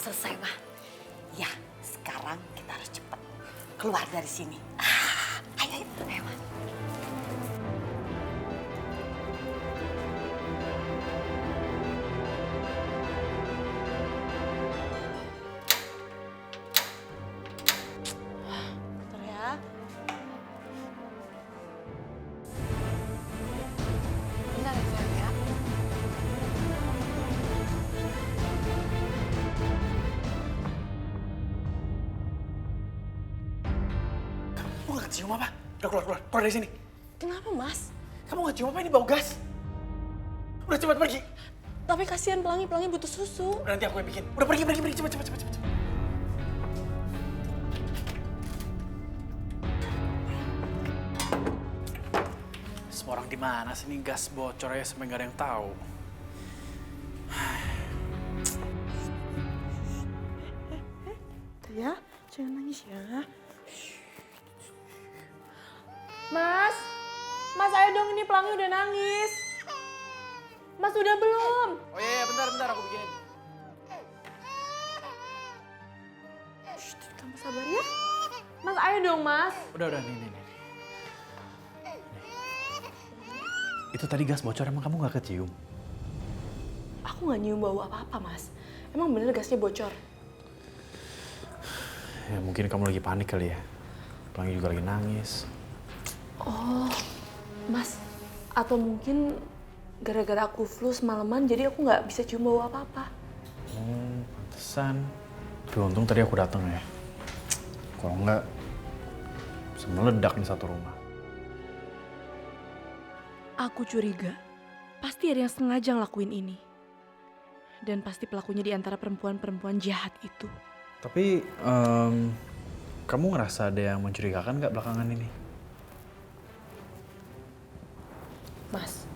selesai, Ma. Ya, sekarang kita harus cepat keluar dari sini. Ayo, Ma. Bentar ya. Bentar ya, sayang ya. Kamu gak cium apa? Udah keluar dari sini. Kenapa, Mas? Kamu gak cium apa, ini bau gas? Udah cepat pergi. Tapi kasihan Pelangi butuh susu. Udah nanti aku yang bikin. Udah pergi, cepet. Semua orang di mana sih nih, gas bocor ya sampai gak ada yang tahu. Ya, jangan nangis ya. Mas, ayo dong, ini Pelangi udah nangis. Mas udah belum? Oh iya, bentar aku bikinin. Shh, kamu sabar ya. Mas ayo dong, Mas. Udah, nih. Itu tadi gas bocor, emang kamu gak kecium? Aku gak nyium bau apa-apa, Mas. Emang bener gasnya bocor? Ya mungkin kamu lagi panik kali ya. Pelangi juga lagi nangis. Oh, Mas. Atau mungkin gara-gara aku flu semalaman jadi aku gak bisa cium bau apa-apa. Pantesan. Tapi untung tadi aku datang ya. Kalau enggak, bisa meledak nih satu rumah. Aku curiga, pasti ada yang sengaja ngelakuin ini. Dan pasti pelakunya di antara perempuan-perempuan jahat itu. Tapi, kamu ngerasa ada yang mencurigakan nggak belakangan ini? Mas,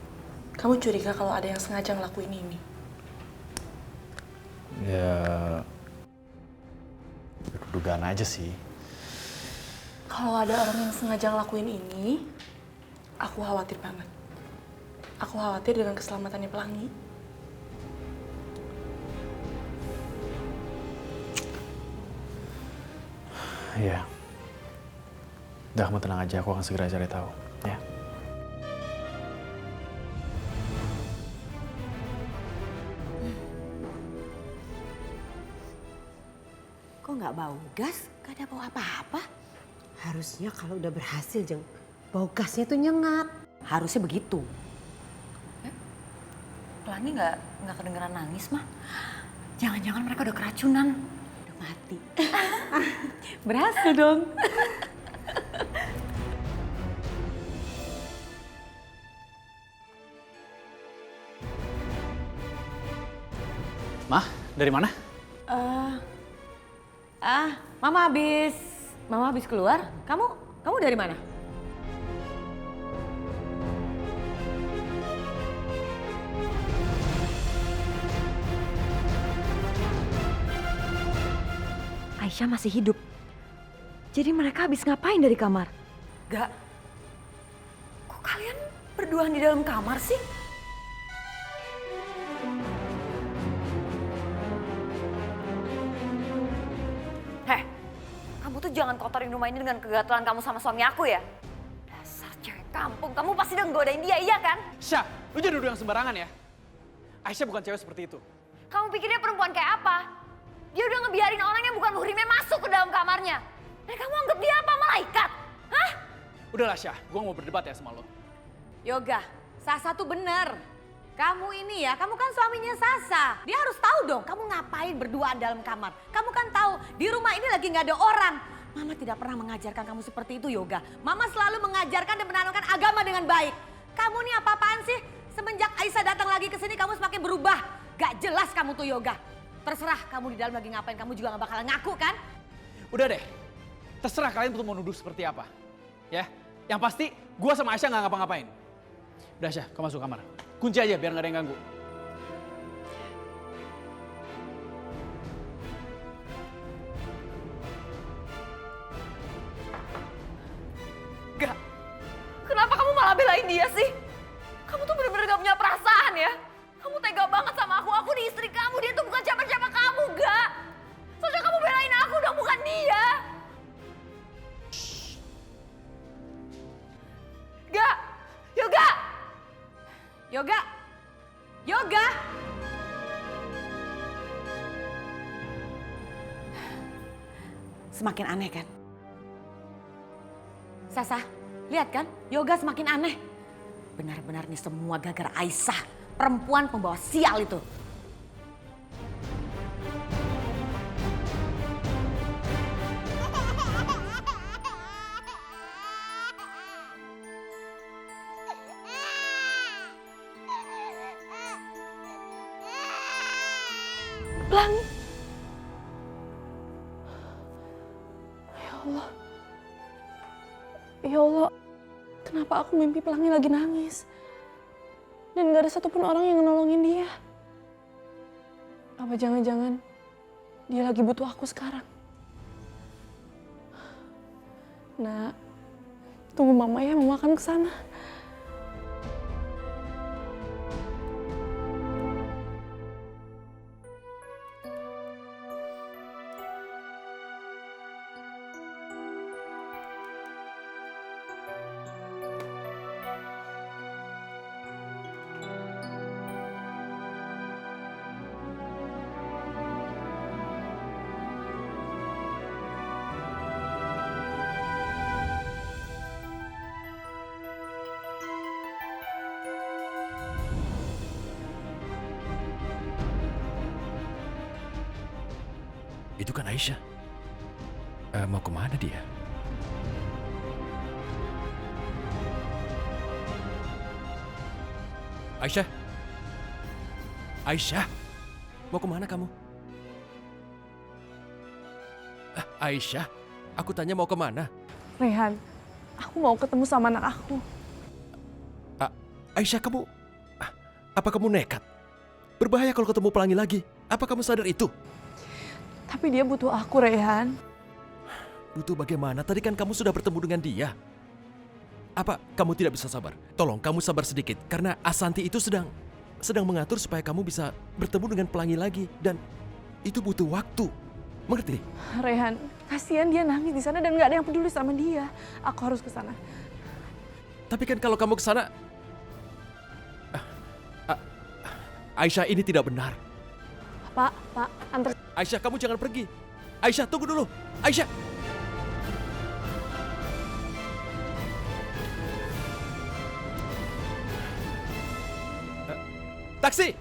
kamu curiga kalau ada yang sengaja ngelakuin ini? Ya, dugaan aja sih. Kalau ada orang yang sengaja ngelakuin ini, aku khawatir banget. Aku khawatir dengan keselamatannya Pelangi. Iya. Udah, kamu tenang aja, aku akan segera cari tahu. Ya. Kok nggak bau gas? Gak ada bau apa-apa. Harusnya kalau udah berhasil, Jeng, bau gasnya tuh nyengat. Harusnya begitu. Pelangi nggak kedengeran nangis, mah. Jangan-jangan mereka udah keracunan. Udah mati. Berhasil dong. Mah, dari mana? Mama habis keluar. Kamu dari mana? Aisyah masih hidup. Jadi mereka habis ngapain dari kamar? Gak. Kok kalian berduaan di dalam kamar sih? Heh, kamu tuh jangan kotorin rumah ini dengan kegatelan kamu sama suami aku ya. Dasar cewek kampung, kamu pasti udah nggodain dia, iya kan? Syah, lu jangan duduk yang sembarangan ya. Aisyah bukan cewek seperti itu. Kamu pikir dia perempuan kayak apa? Dia udah ngebiarin orang yang bukan muhrimnya masuk ke dalam kamarnya. Dan kamu anggap dia apa, malaikat? Hah? Udahlah Syah, gua mau berdebat ya sama lo. Yoga, Sasa tuh bener. Kamu ini ya, kamu kan suaminya Sasa. Dia harus tahu dong kamu ngapain berduaan dalam kamar. Kamu kan tahu di rumah ini lagi nggak ada orang. Mama tidak pernah mengajarkan kamu seperti itu, Yoga. Mama selalu mengajarkan dan menanamkan agama dengan baik. Kamu nih apa-apaan sih? Semenjak Aisyah datang lagi ke sini kamu semakin berubah. Gak jelas kamu tuh, Yoga. Terserah kamu di dalam lagi ngapain, kamu juga gak bakalan ngaku kan? Udah deh, terserah kalian untuk mau nuduh seperti apa. Ya, yang pasti gua sama Aisyah nggak ngapa-ngapain. Udah Syah, kau masuk kamar. Kunci aja biar nggak ada yang ganggu. Gak. Kenapa kamu malah belain dia sih? Kamu tuh bener-bener gak punya perasaan ya. Kamu tega banget sama aku di istri kamu. Dia tuh bukan siapa-siapa kamu, gak. dia. Gak! Yoga! Yoga! Yoga! Semakin aneh kan? Sasa, lihat kan? Yoga semakin aneh. Benar-benar nih semua gara-gara Aisyah, perempuan pembawa sial itu. Pelangi. Ya Allah. Ya Allah. Kenapa aku mimpi Pelangi lagi nangis? Dan gak ada satupun orang yang nolongin dia. Apa jangan-jangan dia lagi butuh aku sekarang? Nak, tunggu mama ya, mama akan kesana. Itu kan Aisyah. Mau kemana dia? Aisyah? Aisyah? Mau kemana kamu? Aisyah? Aku tanya mau kemana? Rehan, aku mau ketemu sama anak aku. Aisyah, kamu... Apa kamu nekat? Berbahaya kalau ketemu Pelangi lagi. Apa kamu sadar itu? Tapi dia butuh aku, Rehan. Butuh bagaimana? Tadi kan kamu sudah bertemu dengan dia. Apa kamu tidak bisa sabar? Tolong kamu sabar sedikit. Karena Asanti itu sedang mengatur supaya kamu bisa bertemu dengan Pelangi lagi. Dan itu butuh waktu. Mengerti? Rehan, kasihan dia nangis di sana dan gak ada yang peduli sama dia. Aku harus ke sana. Tapi kan kalau kamu ke sana... Aisyah, ini tidak benar. Pak, antar. Aisyah, kamu jangan pergi. Aisyah, tunggu dulu. Aisyah. Taksi.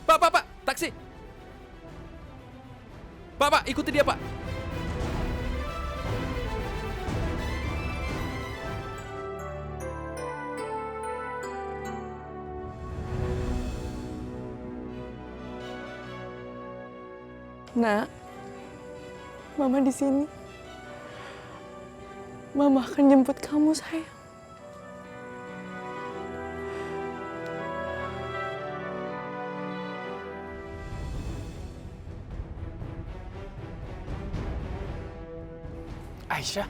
Pak, taksi. Pak, ikuti dia, Pak. Nak, Mama di sini. Mama akan jemput kamu, sayang. Aisyah?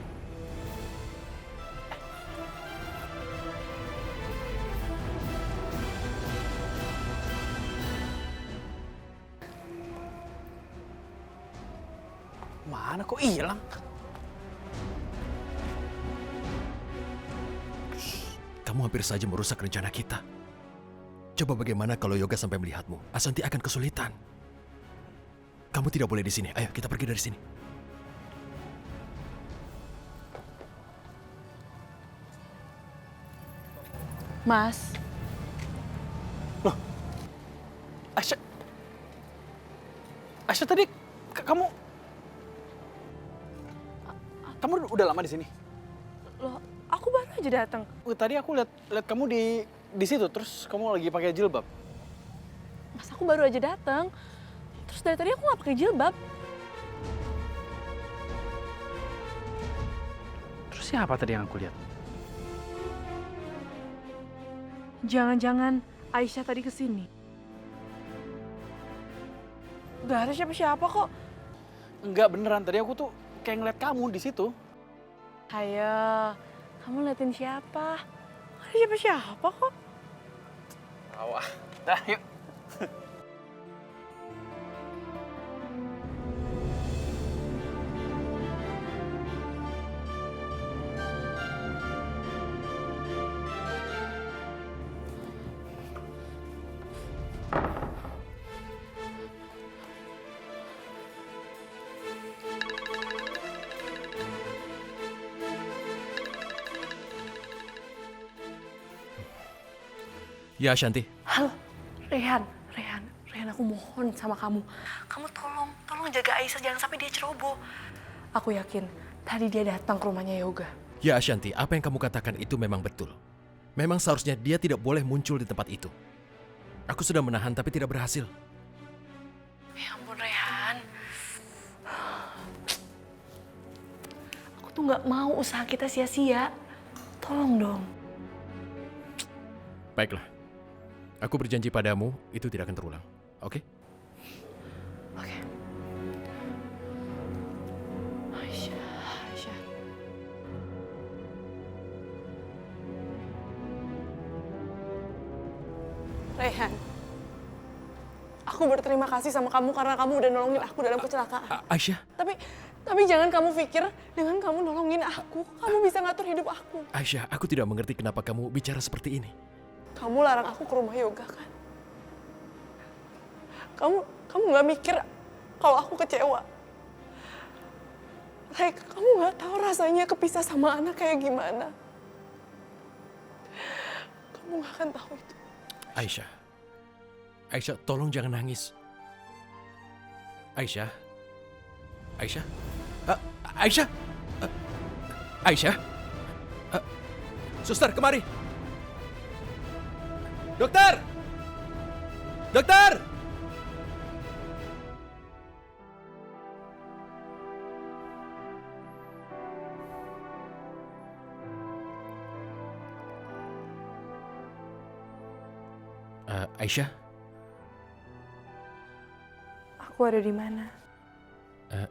Mana kok hilang? Kamu hampir saja merusak rencana kita. Coba bagaimana kalau Yoga sampai melihatmu? Asanti akan kesulitan. Kamu tidak boleh di sini. Ayo kita pergi dari sini. Mas, Aisyah? Aisyah tadi kamu udah lama di sini? loh, aku baru aja datang. Tadi aku lihat kamu di situ, terus kamu lagi pakai jilbab. Mas, aku baru aja datang. Terus dari tadi aku nggak pakai jilbab. Terus siapa tadi yang aku lihat? Jangan-jangan Aisyah tadi kesini. Gak ada siapa-siapa kok. Enggak, beneran. Tadi aku tuh kayak ngeliat kamu di situ. Ayo, kamu liatin siapa? Gak ada siapa-siapa kok. Wah, dah yuk. Ya, Ashanti. Halo, Rehan, aku mohon sama kamu. Kamu tolong jaga Aisyah jangan sampai dia ceroboh. Aku yakin tadi dia datang ke rumahnya Yoga. Ya, Ashanti, apa yang kamu katakan itu memang betul. Memang seharusnya dia tidak boleh muncul di tempat itu. Aku sudah menahan tapi tidak berhasil. Ya ampun Rehan. Aku tuh nggak mau usaha kita sia-sia. Tolong dong. Baiklah. Aku berjanji padamu, itu tidak akan terulang. Oke? Oke. Aisyah. Rehan, aku berterima kasih sama kamu karena kamu udah nolongin aku dalam kecelakaan. Aisyah, Tapi jangan kamu pikir dengan kamu nolongin aku, kamu bisa ngatur hidup aku. Aisyah, aku tidak mengerti kenapa kamu bicara seperti ini. Kamu larang aku ke rumah Yoga kan? Kamu nggak mikir kalau aku kecewa. Like, kamu nggak tahu rasanya kepisah sama anak kayak gimana. Kamu nggak akan tahu itu. Aisyah, tolong jangan nangis. Aisyah, Suster, kemari. Dokter! Aisyah, Aku ada di mana?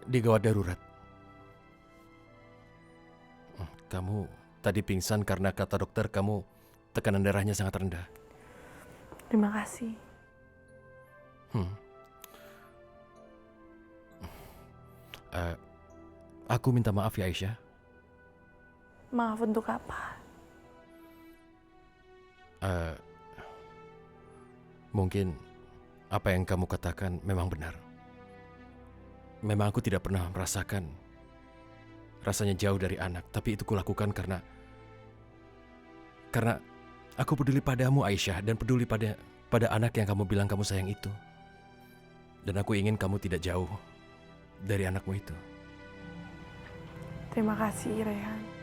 di gawat darurat. Kamu tadi pingsan karena kata dokter kamu tekanan darahnya sangat rendah. Terima kasih. Aku minta maaf ya Aisyah. Maaf untuk apa? Mungkin apa yang kamu katakan memang benar. Memang aku tidak pernah merasakan rasanya jauh dari anak, tapi itu kulakukan karena aku peduli padamu Aisyah dan peduli pada anak yang kamu bilang kamu sayang itu. Dan aku ingin kamu tidak jauh dari anakmu itu. Terima kasih, Rehan.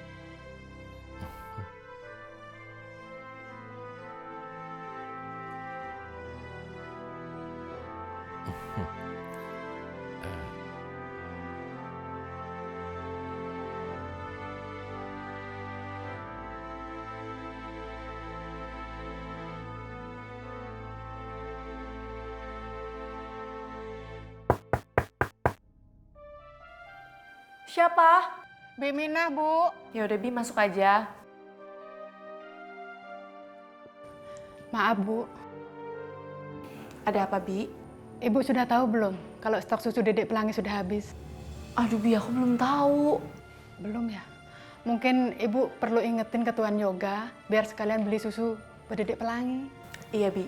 Siapa? Bimina, Bu. Ya udah Bi, masuk aja. Maaf, Bu. Ada apa, Bi? Ibu sudah tahu belum kalau stok susu Dedek Pelangi sudah habis? Aduh, Bi, aku belum tahu. Belum ya? Mungkin Ibu perlu ingetin ke Tuan Yoga biar sekalian beli susu buat Dedek Pelangi. Iya, Bi.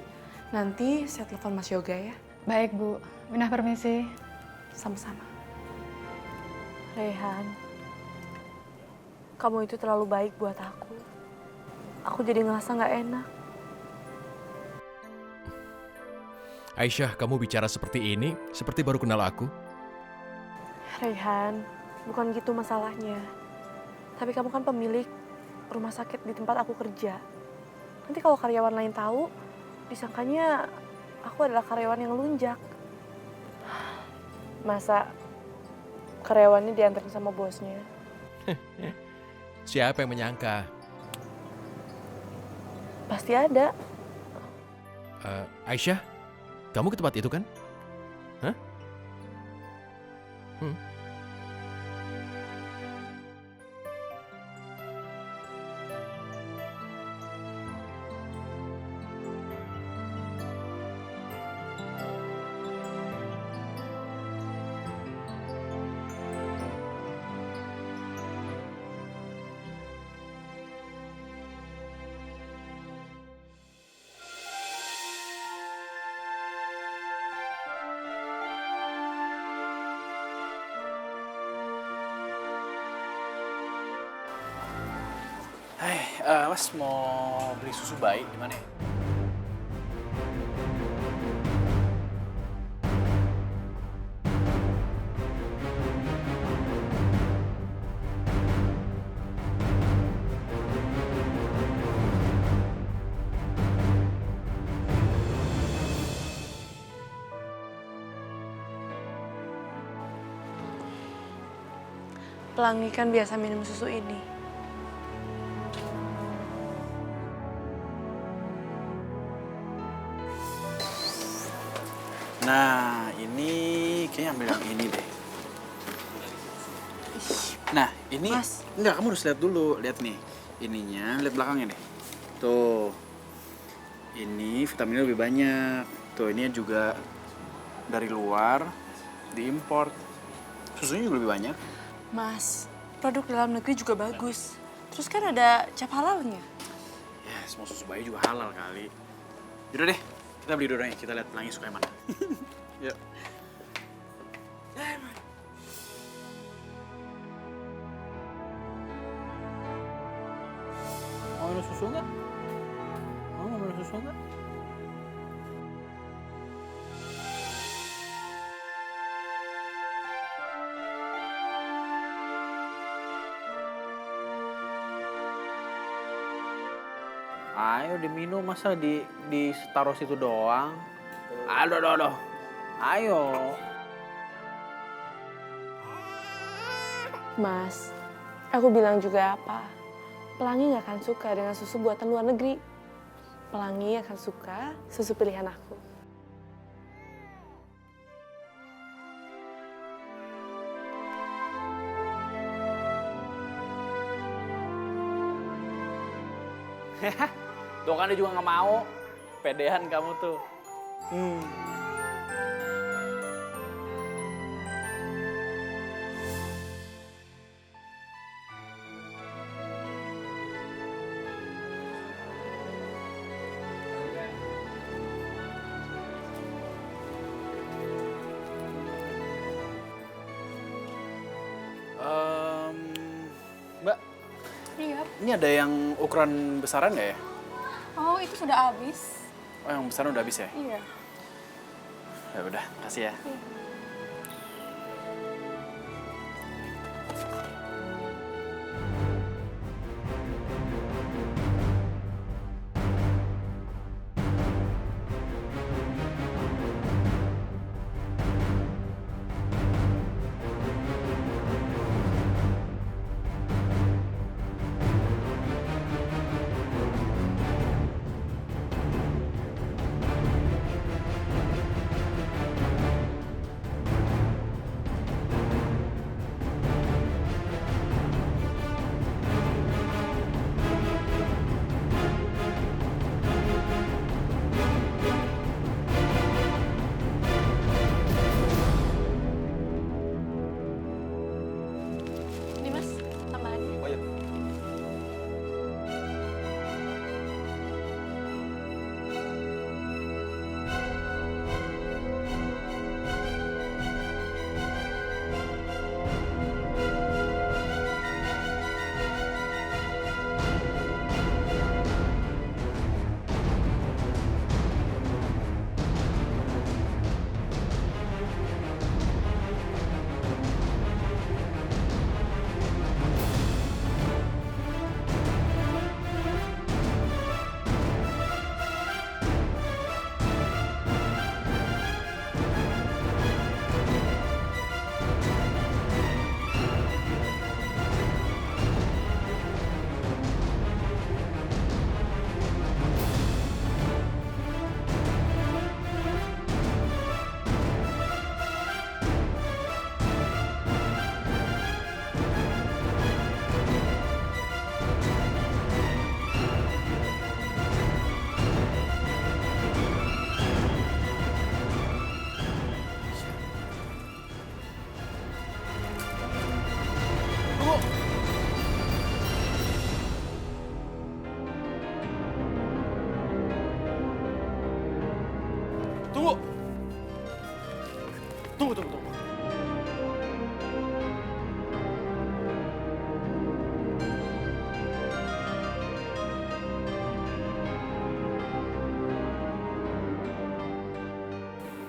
Nanti saya telepon Mas Yoga ya. Baik, Bu. Minah permisi. Sama-sama. Rehan, kamu itu terlalu baik buat aku. Aku jadi ngerasa nggak enak. Aisyah, kamu bicara seperti ini, seperti baru kenal aku. Rehan, bukan gitu masalahnya. Tapi kamu kan pemilik rumah sakit di tempat aku kerja. Nanti kalau karyawan lain tahu, disangkanya aku adalah karyawan yang lunjak. Masa karyawannya diantarin sama bosnya? Siapa yang menyangka? Pasti ada. Aisyah, kamu ke tempat itu kan? Hah? Mas mau beli susu bayi di mana ya? Pelangi kan biasa minum susu ini. Nah, ini kayaknya ambil yang ini deh. Nah, ini Mas. enggak, kamu harus lihat dulu. Lihat nih. Ininya, lihat belakangnya deh. Tuh. Ini vitaminnya lebih banyak. Tuh, ini juga dari luar diimpor. Susunya juga lebih banyak. Mas, produk dalam negeri juga bagus. Terus kan ada cap halalnya. Ya, semua susu bayi juga halal kali. Yaudah deh, kita beli dua-duanya. Kita lihat Pelangi suka yang mana. Yuk. Mau minum susu nggak? Mau minum susu nggak? Ayo diminum, masa di taruh situ doang? Aduh. Ayo. Mas, aku bilang juga apa? Pelangi gak akan suka dengan susu buatan luar negeri. Pelangi akan suka susu pilihan aku. Tuh kan dia juga nggak mau. Pedean kamu tuh. Mbak, Iya. ini ada yang ukuran besaran nggak ya? Oh, itu sudah habis. Oh, yang besaran udah habis ya? Iya. Ya udah, kasih ya. Ini mas, tambahannya. Oh iya. Tunggu. Tunggu.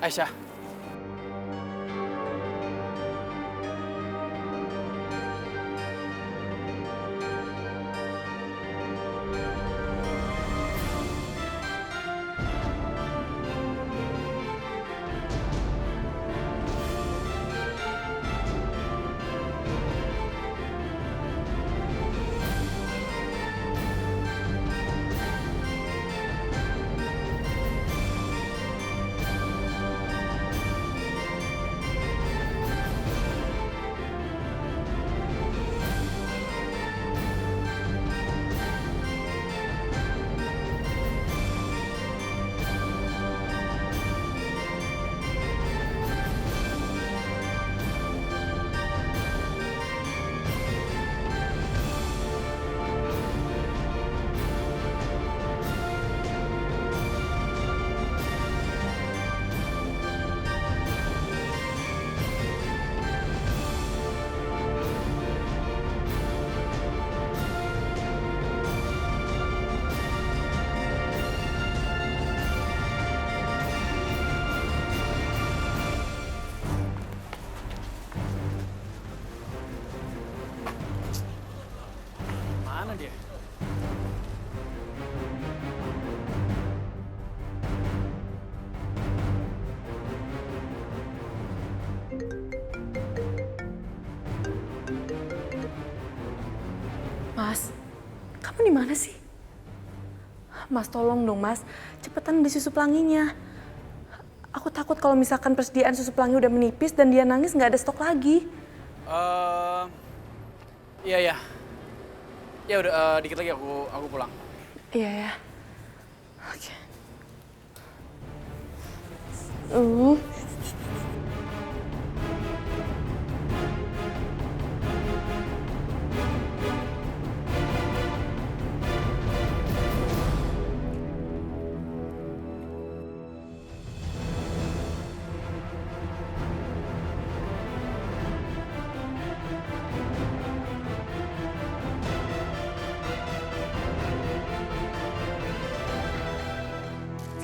Aisyah. gimana sih? Mas tolong dong Mas, cepetan beli susu pelanginya. Aku takut kalau misalkan persediaan susu pelangi udah menipis dan dia nangis nggak ada stok lagi. Iya ya. Ya udah dikit lagi aku pulang. Iya ya. Oke.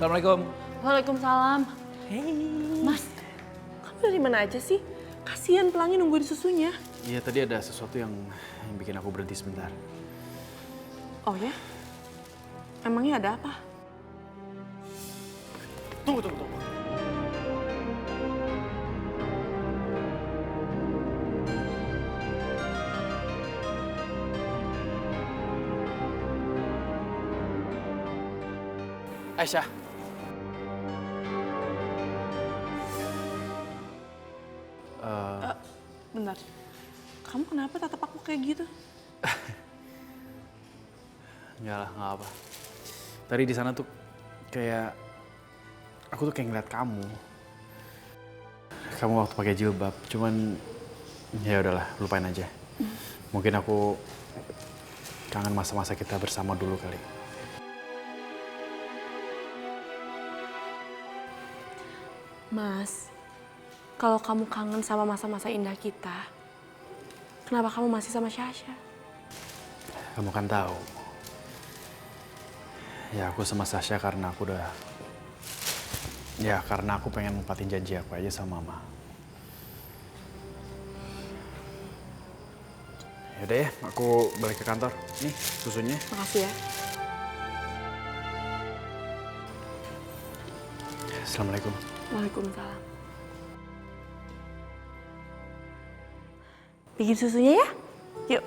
Assalamualaikum. Waalaikumsalam. Mas, kamu dari mana aja sih? Kasihan pelangi nungguin susunya. Iya tadi ada sesuatu yang bikin aku berhenti sebentar. Oh ya? Emangnya ada apa? Tunggu. Aisyah. Bentar. Kamu kenapa tatap aku kayak gitu? Enggak lah, nggak apa. Tadi di sana tuh kayak aku tuh kayak ngeliat kamu. Kamu waktu pakai jilbab, cuman ya udahlah, lupain aja. Mungkin aku kangen masa-masa kita bersama dulu kali. Mas, kalau kamu kangen sama masa-masa indah kita, kenapa kamu masih sama Syasha? Kamu kan tahu. Ya aku sama Sasha karena aku udah... Ya karena aku pengen nempatin janji aku aja sama Mama. Yaudah ya, aku balik ke kantor. Nih susunya. Makasih ya. Assalamualaikum. Waalaikumsalam. Bikin susunya ya? Yuk.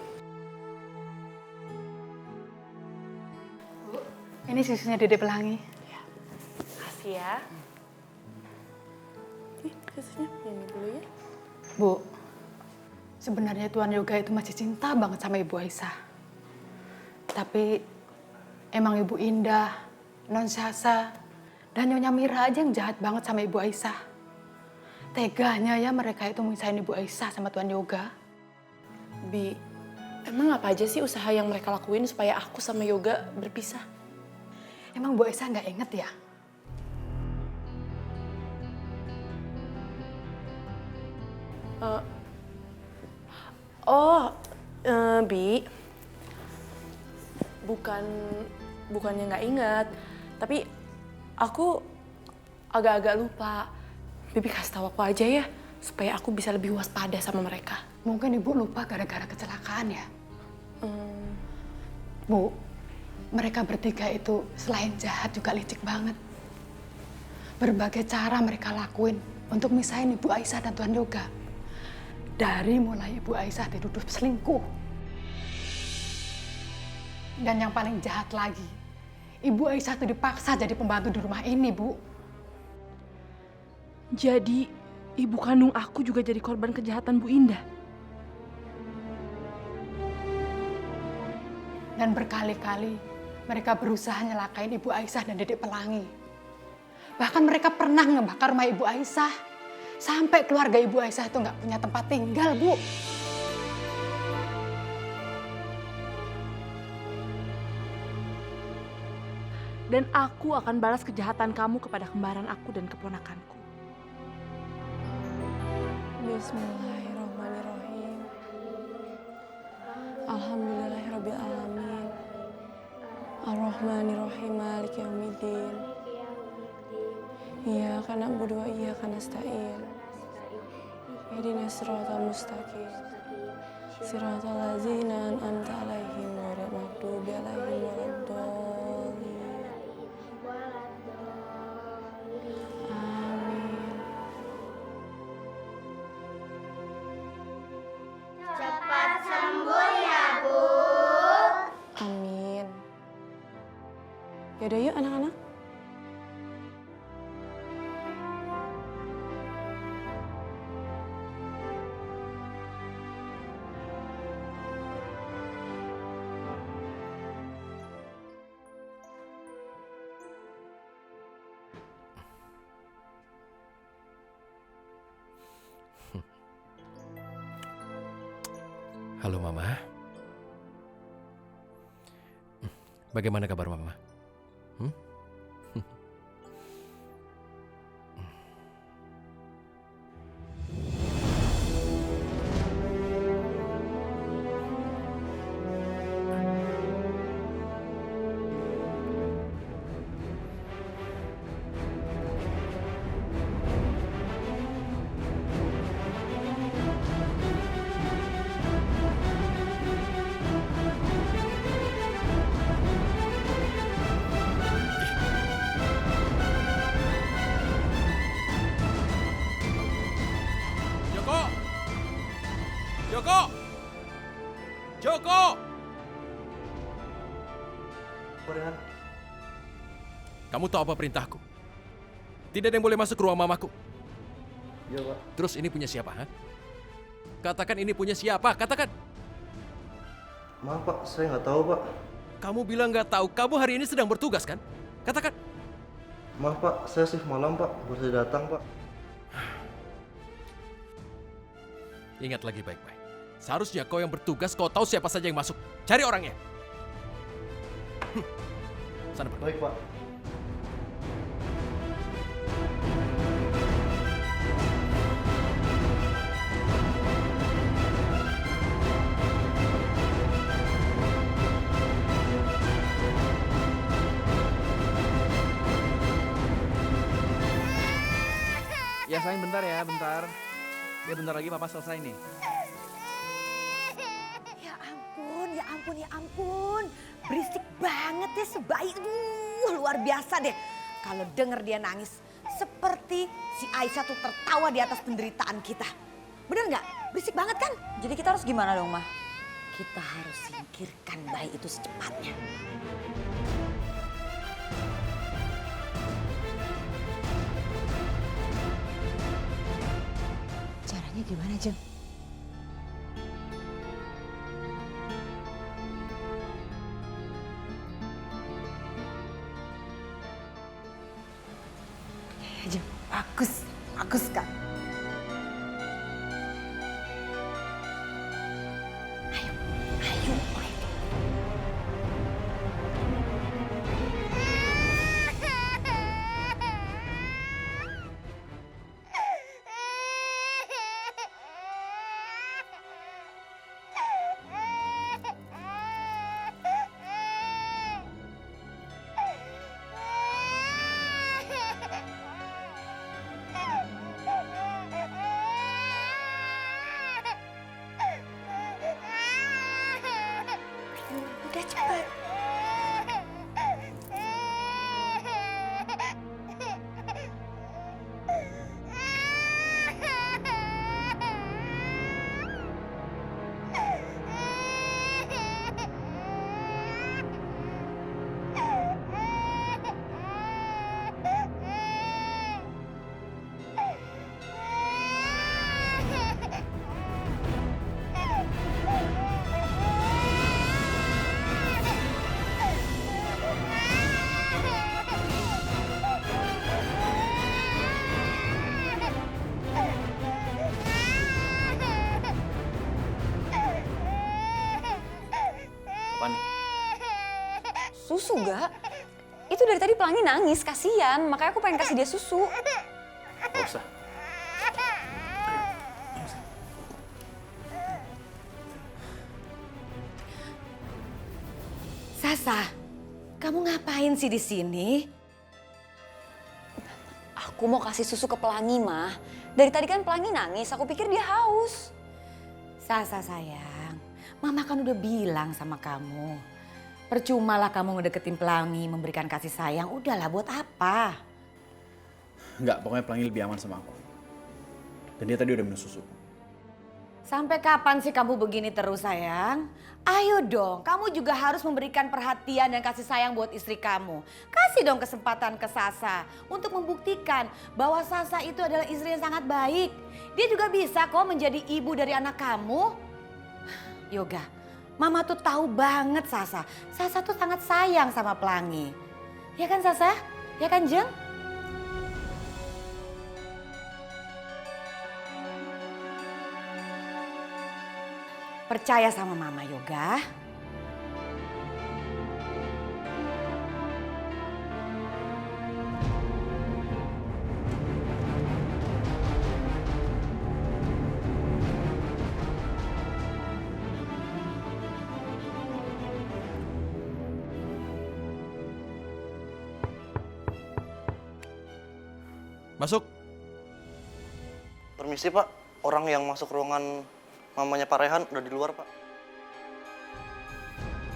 Ini susunya Dede Pelangi. Makasih ya. Nih susunya, ini dulu ya. Bu, sebenarnya Tuan Yoga itu masih cinta banget sama Ibu Aisyah. Tapi emang Ibu Indah, Non Syasa, dan Nyonya Mira aja yang jahat banget sama Ibu Aisyah. Teganya ya mereka itu misahin Ibu Aisyah sama Tuan Yoga. Bi, emang apa aja sih usaha yang mereka lakuin supaya aku sama Yoga berpisah? Emang Bu Aisyah nggak inget ya? Bi, bukannya nggak ingat, tapi aku agak-agak lupa. Bibi kasih tahu aku aja ya, supaya aku bisa lebih waspada sama mereka. Mungkin Ibu lupa gara-gara kecelakaan ya? Bu, mereka bertiga itu selain jahat juga licik banget. Berbagai cara mereka lakuin untuk misahin Ibu Aisyah dan Tuan Yoga. Dari mulai Ibu Aisyah dituduh selingkuh. Dan yang paling jahat lagi, Ibu Aisyah tuh dipaksa jadi pembantu di rumah ini, Bu. Jadi, ibu kandung aku juga jadi korban kejahatan Bu Indah. Dan berkali-kali mereka berusaha nyelakain Ibu Aisyah dan Dedek Pelangi. Bahkan mereka pernah ngebakar rumah Ibu Aisyah. Sampai keluarga Ibu Aisyah itu nggak punya tempat tinggal, Bu. Dan aku akan balas kejahatan kamu kepada kembaran aku dan keponakanku. Bismillahirrahmanirrahim. Alhamdulillahirabbil alamin. Ar-Rahmanirrahim Maliki yaumiddin. Iyyaka na'budu wa iyyaka nasta'in. Ihdinas siratal mustaqim. Siratal ladzina an'amta 'alaihim ghairil maghdubi 'alaihim waladdallin. Amin. Cepat sembuh ya, Bu. Amin. Yaudah yuk anak-anak. Halo Mama. Bagaimana kabar Mama? Hmm? Joko! Joko! Joko! Kamu tahu apa perintahku? Tidak ada yang boleh masuk ke ruang mamaku. Iya, Pak. Terus ini punya siapa, ha? Katakan ini punya siapa, katakan. Maaf, Pak. Saya nggak tahu, Pak. Kamu bilang nggak tahu, kamu hari ini sedang bertugas kan? Katakan. Maaf, Pak. Saya shift malam, Pak. Baru saja datang, Pak. Ingat lagi baik-baik. Seharusnya kau yang bertugas, kau tahu siapa saja yang masuk. Cari orangnya. Sana pergi. Baik, Pak. Ya sayang bentar ya, bentar. Ya bentar lagi papa selesai nih. Ya ampun, ya ampun, ya ampun. Berisik banget ya sebaik. Luar biasa deh. Kalau denger dia nangis, seperti si Aisyah tuh tertawa di atas penderitaan kita. Bener nggak? Berisik banget kan? Jadi kita harus gimana dong, Mah? Kita harus singkirkan bayi itu secepatnya. Caranya gimana, Jeng? Jeng, bagus, bagus Kak. Ayo, ayo, ayo. Udah cepat. Apa nih? Susu gak? Itu dari tadi Pelangi nangis, kasihan. Makanya aku pengen kasih dia susu. Gak usah. Sasa, kamu ngapain sih di sini? Aku mau kasih susu ke Pelangi, Mah. Dari tadi kan Pelangi nangis, aku pikir dia haus. Sasa sayang, Mama kan udah bilang sama kamu. Percumalah kamu ngedeketin Pelangi, memberikan kasih sayang. Udahlah, buat apa? Enggak, pokoknya Pelangi lebih aman sama aku. Dan dia tadi udah minum susu. Sampai kapan sih kamu begini terus sayang? Ayo dong, kamu juga harus memberikan perhatian dan kasih sayang buat istri kamu. Kasih dong kesempatan ke Sasa untuk membuktikan bahwa Sasa itu adalah istri yang sangat baik. Dia juga bisa kok menjadi ibu dari anak kamu. Yoga, Mama tuh tahu banget Sasa. Sasa tuh sangat sayang sama Pelangi. Ya kan Sasa? Ya kan Jeng? Percaya sama Mama Yoga. Masuk. Permisi Pak, orang yang masuk ruangan mamanya Pak Rehan udah di luar Pak.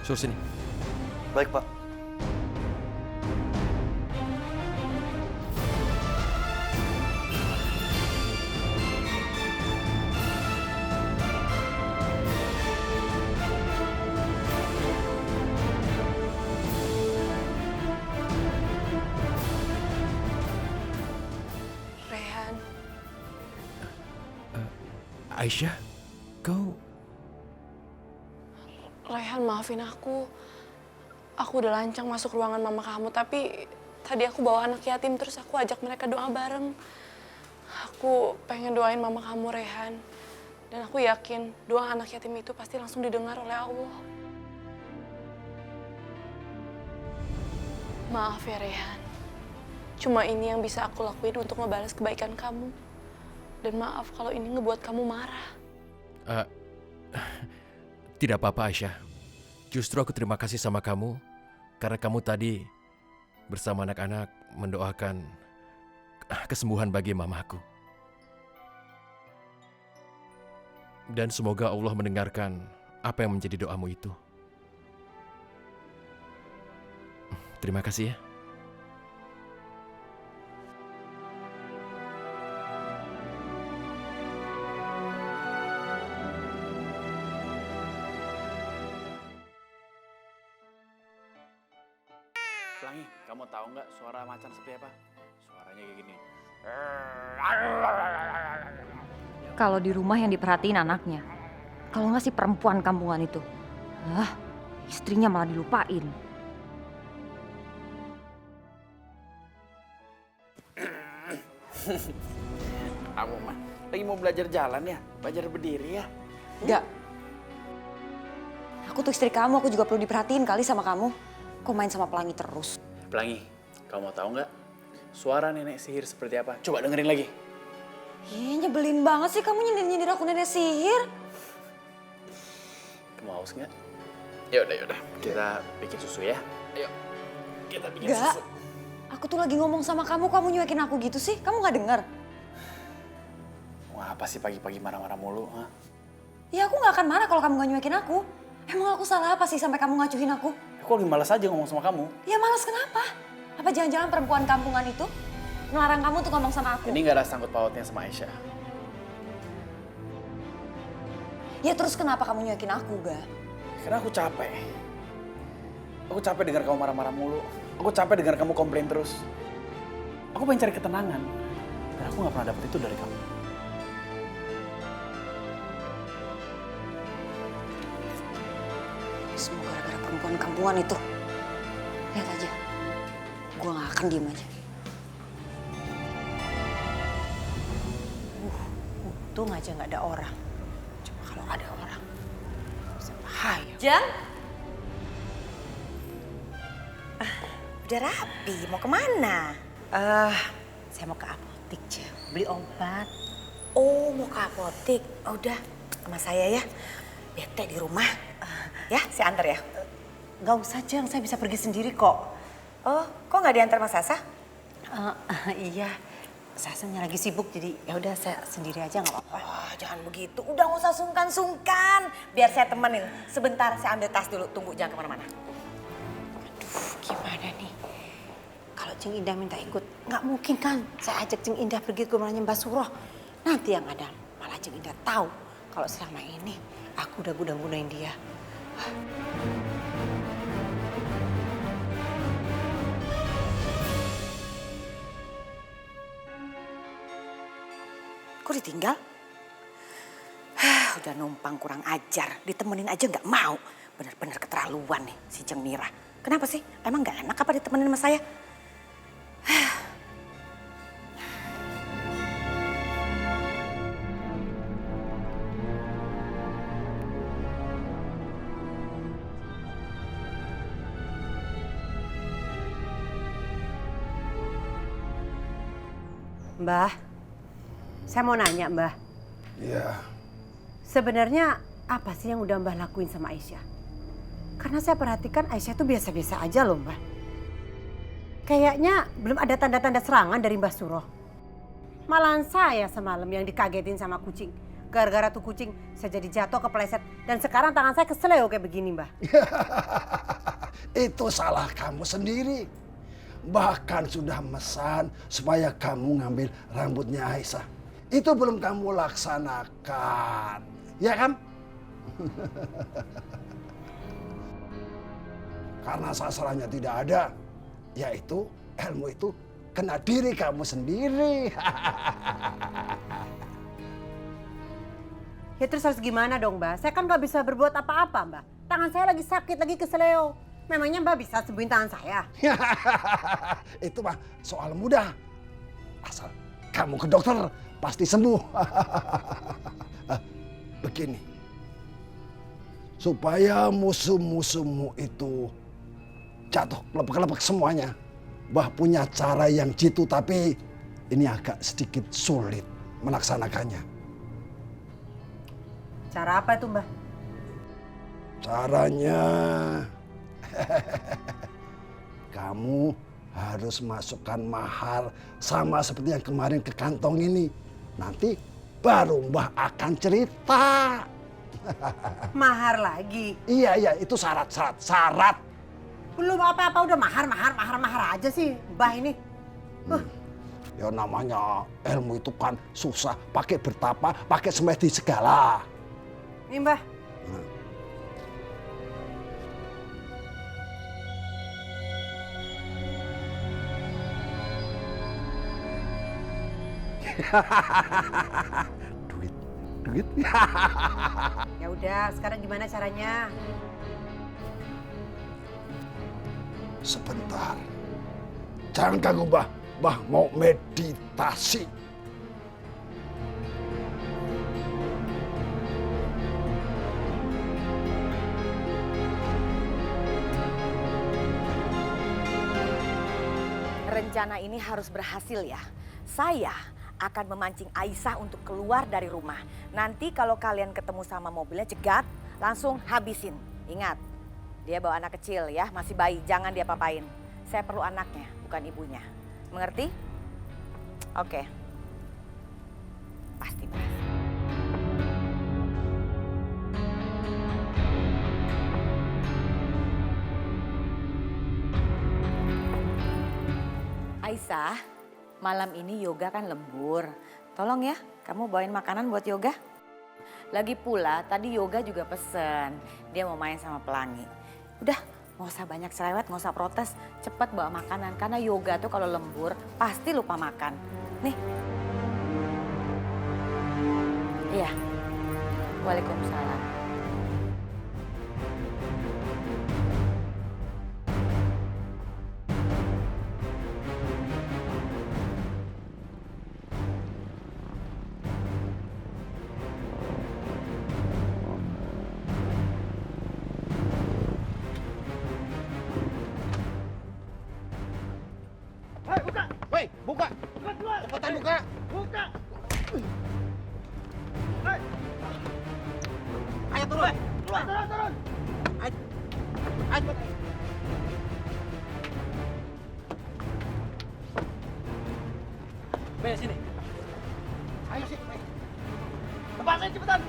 Suruh sini. Baik Pak. Rehan, Aisyah, kau... Rehan maafin aku. Aku udah lancang masuk ruangan mama kamu, tapi tadi aku bawa anak yatim terus aku ajak mereka doa bareng. Aku pengen doain mama kamu, Rehan. Dan aku yakin doa anak yatim itu pasti langsung didengar oleh Allah. Maaf ya, Rehan. Cuma ini yang bisa aku lakuin untuk ngebalas kebaikan kamu. Dan maaf kalau ini ngebuat kamu marah. Tidak apa-apa Aisyah. Justru aku terima kasih sama kamu karena kamu tadi bersama anak-anak mendoakan kesembuhan bagi mamaku. Dan semoga Allah mendengarkan apa yang menjadi doamu itu. Terima kasih ya. Pelangi, kamu tahu nggak suara macan seperti apa? Suaranya kayak gini. Kalau di rumah yang diperhatiin anaknya. Kalau nggak si perempuan kampungan itu. Istrinya malah dilupain. Kamu mah lagi mau belajar jalan ya? Belajar berdiri ya? Enggak. Aku tuh istri kamu, aku juga perlu diperhatiin kali sama kamu. Kok main sama Pelangi terus? Pelangi, kamu mau tahu nggak? Suara nenek sihir seperti apa? Coba dengerin lagi. Ih, nyebelin banget sih kamu nyindir-nyindir aku nenek sihir. Kamu haus nggak? Yaudah. Kita bikin susu ya. Ayo, kita bikin Nggak. susu. Aku tuh lagi ngomong sama kamu nyuekin aku gitu sih? Kamu nggak denger? Wah, apa sih pagi-pagi marah-marah mulu? Hah? Ya aku nggak akan marah kalau kamu nggak nyuekin aku. Emang aku salah apa sih sampai kamu ngacuhin aku? Aku lagi malas aja ngomong sama kamu. Ya malas kenapa? Apa jangan-jangan perempuan kampungan itu ngelarang kamu tuh ngomong sama aku? Ini nggak ada sangkut pautnya sama Aisyah. Ya terus kenapa kamu nyuekin aku, Ga? Karena aku capek. Aku capek dengar kamu marah-marah mulu. Aku capek dengar kamu komplain terus. Aku pengen cari ketenangan. Dan aku nggak pernah dapet itu dari kamu. Semua gara-gara perempuan kampungan itu. Lihat aja. Gue gak akan diem aja. Untung aja nggak ada orang. Cuma kalau ada orang, bisa bahaya. Jeng? Udah rapi, mau kemana? Saya mau ke apotik, Jeng. Beli obat. Oh, mau ke apotik. Oh, udah, sama saya ya. Bete di rumah. Ya, saya antar ya. Nggak usah, Jeng. Saya bisa pergi sendiri kok. Oh, kok nggak diantar Mas Sasa? Iya. Sasanya lagi sibuk, jadi ya udah saya sendiri aja nggak apa-apa. Wah, jangan begitu. Udah nggak usah sungkan-sungkan. Biar saya temenin. Sebentar, saya ambil tas dulu. Tunggu, jangan kemana-mana. Aduh, gimana nih? Kalau Jeng Indah minta ikut, nggak mungkin kan? Saya ajak Jeng Indah pergi ke rumahnya Mbak Suroh. Nanti yang ada malah Jeng Indah tahu kalau selama ini aku udah guna-gunain dia. Kok ditinggal? Udah numpang kurang ajar, ditemenin aja nggak mau. Bener-bener keterlaluan nih si Jeng Mira. Kenapa sih? Emang nggak enak apa ditemenin sama saya? Mbah, saya mau nanya Mbah. Iya. Sebenarnya apa sih yang udah Mbah lakuin sama Aisyah? Karena saya perhatikan Aisyah itu biasa-biasa aja loh Mbah. Kayaknya belum ada tanda-tanda serangan dari Mbah Suroh. Malahan saya semalam yang dikagetin sama kucing. Gara-gara tuh kucing saya jadi jatuh kepleset. Dan sekarang tangan saya keseleo kayak begini Mbah. Itu salah kamu sendiri. Bahkan sudah mesan supaya kamu ngambil rambutnya Aisyah. Itu belum kamu laksanakan. Ya kan? Karena sasarannya tidak ada. Yaitu ilmu itu kena diri kamu sendiri. Ya terus harus gimana dong Mbah? Saya kan gak bisa berbuat apa-apa Mbah. Tangan saya lagi sakit, lagi keseleo. Memangnya Mbah bisa sembuhin tangan saya? Itu mah soal mudah. Asal kamu ke dokter pasti sembuh. Begini. Supaya musuh-musuhmu itu jatuh kelepek-kelepek semuanya. Mbah punya cara yang jitu tapi ini agak sedikit sulit melaksanakannya. Cara apa itu Mbah? Caranya kamu harus masukkan mahar sama seperti yang kemarin ke kantong ini. Nanti baru Mbah akan cerita. Mahar lagi? Iya, itu syarat. Belum apa-apa udah mahar aja sih Mbah ini. Ya namanya ilmu itu kan susah. Pakai bertapa, pakai semedi segala. Ini Mbah. Duit. Ya udah, sekarang gimana caranya? Sebentar. Jangan ganggu Mbah. Mbah mau meditasi. Rencana ini harus berhasil ya. Saya akan memancing Aisyah untuk keluar dari rumah. Nanti kalau kalian ketemu sama mobilnya cegat, langsung habisin. Ingat, dia bawa anak kecil ya, masih bayi, jangan dia papain. Saya perlu anaknya, bukan ibunya. Mengerti? Oke. Pasti berhasil. Aisyah, malam ini Yoga kan lembur. Tolong ya, kamu bawain makanan buat Yoga. Lagi pula tadi Yoga juga pesen, dia mau main sama Pelangi. Udah, gak usah banyak cerewet, gak usah protes. Cepet bawa makanan, karena Yoga tuh kalau lembur pasti lupa makan. Nih. Iya. Waalaikumsalam. Buka! Cepetan buka! Ayo turun! Turun! Ayo! Be, sini. Ayo sih! Lepasin cepetan.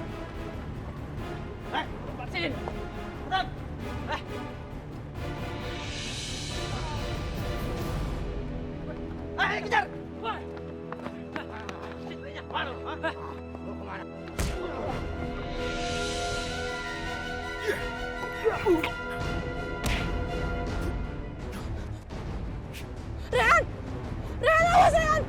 Lepasin. Cepetan. Ayo kejar. Mana? Mau kemana? Rehan! Rehan, awas Rehan!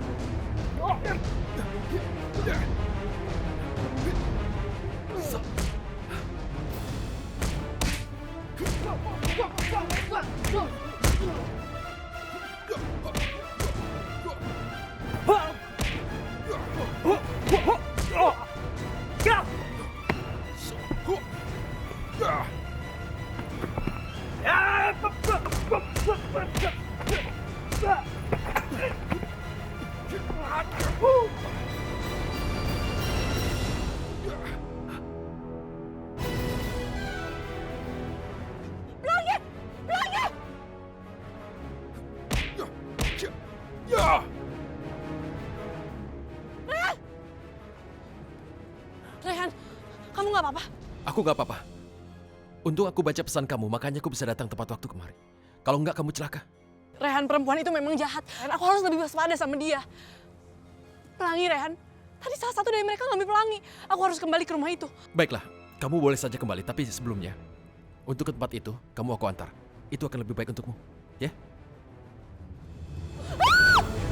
Rehan, kamu nggak apa-apa? Aku nggak apa-apa. Untung aku baca pesan kamu, makanya aku bisa datang tepat waktu kemari. Kalau nggak kamu celaka. Rehan, perempuan itu memang jahat. Rehan, aku harus lebih waspada sama dia. Pelangi, Rehan. Tadi salah satu dari mereka ngambil pelangi. Aku harus kembali ke rumah itu. Baiklah, kamu boleh saja kembali, tapi sebelumnya, untuk ke tempat itu, kamu aku antar. Itu akan lebih baik untukmu, ya?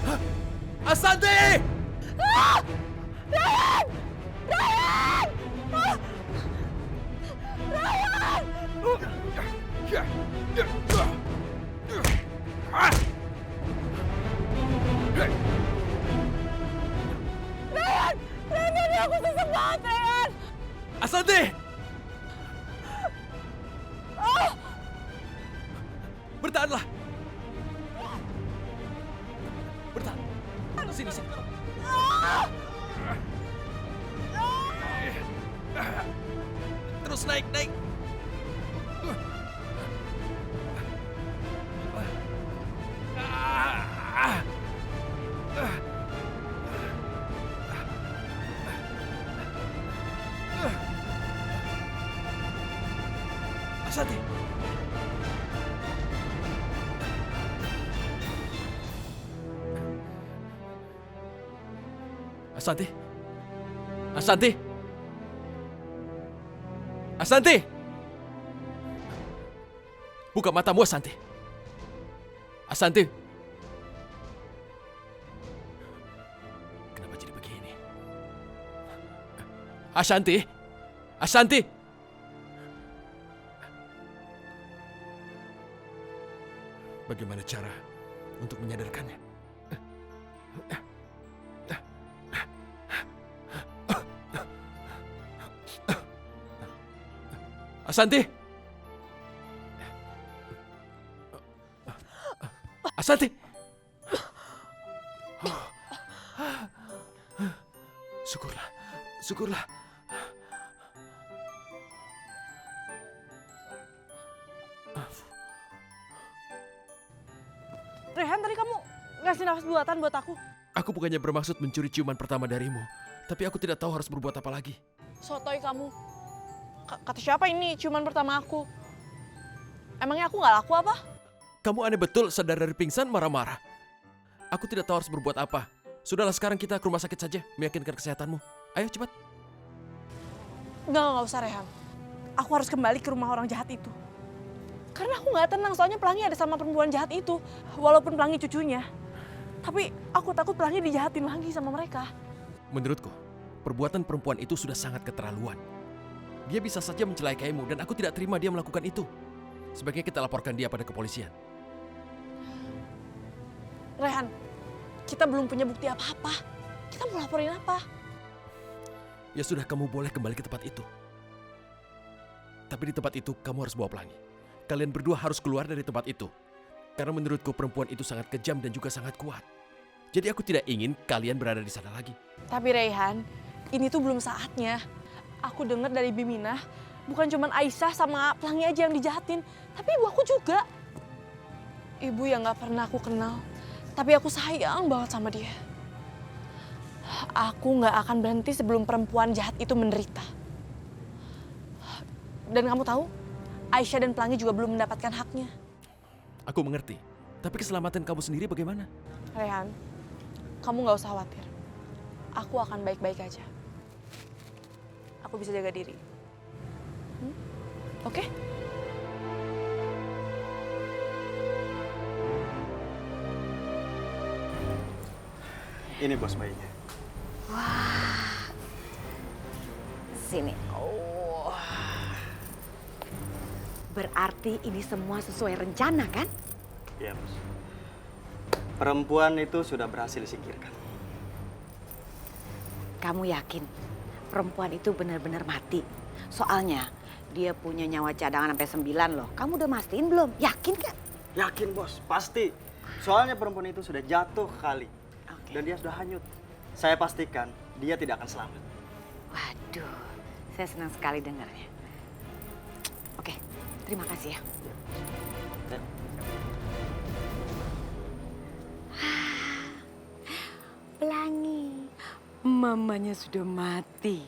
Hah? Asante! Rehan! Rehan! Rehan! Rehan! Rehan, ini aku susah banget, Rehan! Asante! Bertahanlah! Bertahan! Sini, sini. Terus naik, naik. Asante. Asante. Asante. Asante. Buka matamu, Asante. Asante. Kenapa jadi begini? Asante. Asante. Bagaimana cara untuk menyadarkannya? Asante! Asante! Syukurlah, syukurlah. Rehan, tadi kamu ngasih nafas buatan buat aku. Aku bukannya bermaksud mencuri ciuman pertama darimu, tapi aku tidak tahu harus berbuat apa lagi. Sotoy kamu. Kata siapa ini ciuman pertama aku? Emangnya aku nggak laku apa? Kamu aneh betul, sadar dari pingsan marah-marah. Aku tidak tahu harus berbuat apa. Sudahlah, sekarang kita ke rumah sakit saja, meyakinkan kesehatanmu. Ayo cepat. Nggak usah Rehan. Aku harus kembali ke rumah orang jahat itu. Karena aku nggak tenang, soalnya Pelangi ada sama perempuan jahat itu. Walaupun Pelangi cucunya. Tapi aku takut Pelangi dijahatin lagi sama mereka. Menurutku, perbuatan perempuan itu sudah sangat keterlaluan. Dia bisa saja mencelikaimu dan aku tidak terima dia melakukan itu. Sebaiknya kita laporkan dia pada kepolisian. Rehan, kita belum punya bukti apa-apa. Kita mau laporin apa? Ya sudah, kamu boleh kembali ke tempat itu. Tapi di tempat itu kamu harus bawa Pelangi. Kalian berdua harus keluar dari tempat itu. Karena menurutku perempuan itu sangat kejam dan juga sangat kuat. Jadi aku tidak ingin kalian berada di sana lagi. Tapi Rehan, ini tuh belum saatnya. Aku dengar dari Biminah, bukan cuma Aisyah sama Pelangi aja yang dijahatin, tapi ibu aku juga. Ibu yang gak pernah aku kenal, tapi aku sayang banget sama dia. Aku gak akan berhenti sebelum perempuan jahat itu menderita. Dan kamu tahu, Aisyah dan Pelangi juga belum mendapatkan haknya. Aku mengerti, tapi keselamatan kamu sendiri bagaimana? Rehan, kamu gak usah khawatir. Aku akan baik-baik aja. Aku bisa jaga diri. Oke? Ini bos bayinya. Sini. Oh. Berarti ini semua sesuai rencana kan? Iya bos. Perempuan itu sudah berhasil disingkirkan. Kamu yakin perempuan itu benar-benar mati? Soalnya dia punya nyawa cadangan sampai 9 loh. Kamu udah mastiin belum? Yakin kan? Yakin bos, pasti. Soalnya perempuan itu sudah jatuh kali. Dan dia sudah hanyut. Saya pastikan dia tidak akan selamat. Waduh, saya senang sekali dengarnya. Oke, terima kasih ya. Pelangi, mamanya sudah mati.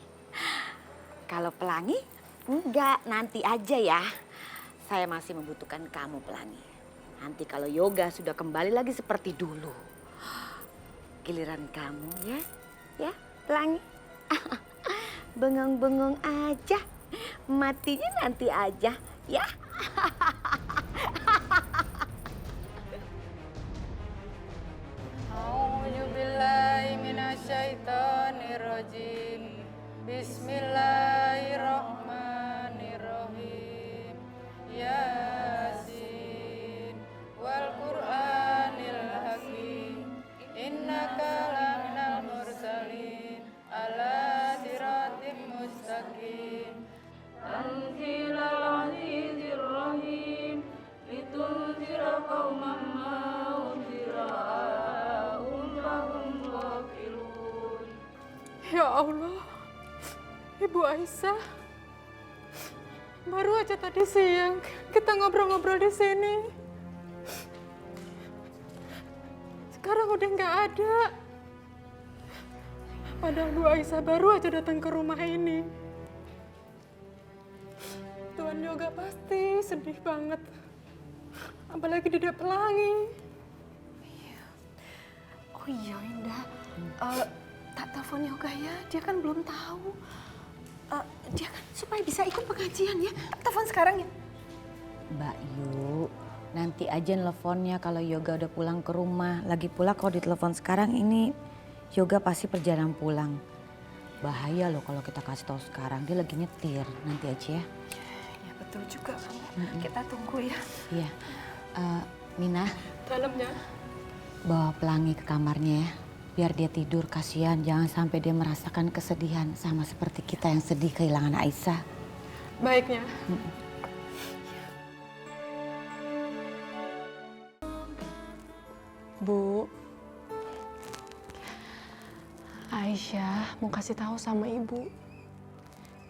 Kalau Pelangi, enggak, nanti aja ya. Saya masih membutuhkan kamu, Pelangi. Nanti kalau Yoga sudah kembali lagi seperti dulu. Giliran kamu ya, ya Pelangi. Bengong-bengong aja, matinya nanti aja ya. A'udzubillahiminasyaitonirrajim. Bismillahirrahmanirrahim. Yasin wal Qur'anil hakim. Innaka laminal mursalin ala siratim mustaqim. Tanzilal azizir rahim. Litunzira qauman ma unzira lahum ghafilun. Ya Allah, Ibu Aisyah, baru aja tadi siang kita ngobrol-ngobrol di sini. Sekarang udah nggak ada. Padahal Bu Aisyah baru aja datang ke rumah ini. Tuan Yoga pasti sedih banget. Apalagi dia Pelangi. Oh iya Indah, tak telepon Yoga ya, dia kan belum tahu. Dia kan supaya bisa ikut pengajian ya, tak telepon sekarang ya. Mbak Yu, nanti aja nelfonnya kalau Yoga udah pulang ke rumah. Lagi pula kalau ditelepon sekarang ini Yoga pasti perjalanan pulang. Bahaya loh kalau kita kasih tahu sekarang, dia lagi nyetir. Nanti aja ya. Ya betul juga kamu, kita tunggu ya. Iya, Mina. Dalamnya. Bawa Pelangi ke kamarnya ya. Biar dia tidur, kasihan. Jangan sampai dia merasakan kesedihan sama seperti kita yang sedih kehilangan Aisyah. Baiknya. Bu, Aisyah mau kasih tahu sama Ibu.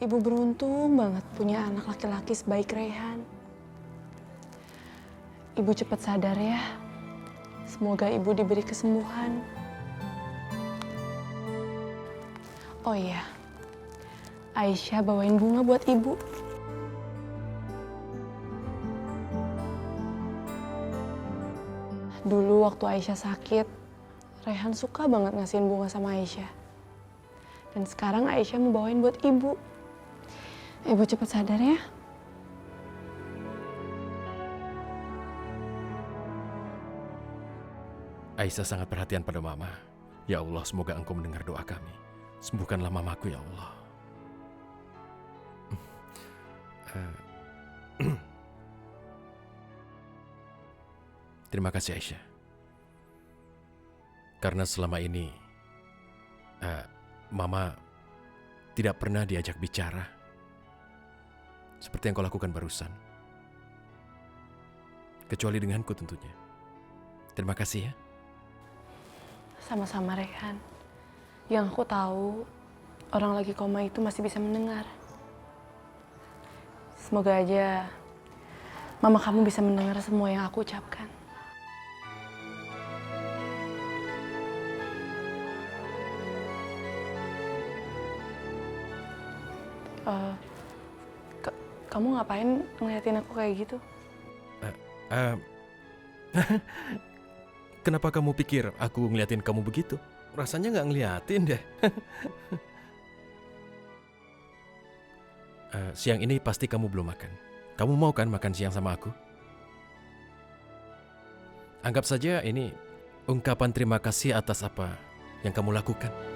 Ibu beruntung banget punya anak laki-laki sebaik Reyhan. Ibu cepat sadar ya. Semoga Ibu diberi kesembuhan. Oh iya, Aisyah bawain bunga buat Ibu. Dulu waktu Aisyah sakit, Reyhan suka banget ngasihin bunga sama Aisyah. Dan sekarang Aisyah mau bawain buat Ibu. Ibu cepat sadar ya. Aisyah sangat perhatian pada Mama. Ya Allah, semoga Engkau mendengar doa kami. Sembuhkanlah mamaku ya Allah. Terima kasih Aisyah. Karena selama ini Mama tidak pernah diajak bicara seperti yang kau lakukan barusan. Kecuali denganku tentunya. Terima kasih ya. Sama-sama Reyhan. Yang aku tahu, orang lagi koma itu masih bisa mendengar. Semoga aja mama kamu bisa mendengar semua yang aku ucapkan. Kamu ngapain ngeliatin aku kayak gitu? Kenapa kamu pikir aku ngeliatin kamu begitu? Rasanya nggak ngeliatin deh. Siang ini pasti kamu belum makan. Kamu mau kan makan siang sama aku? Anggap saja ini ungkapan terima kasih atas apa yang kamu lakukan?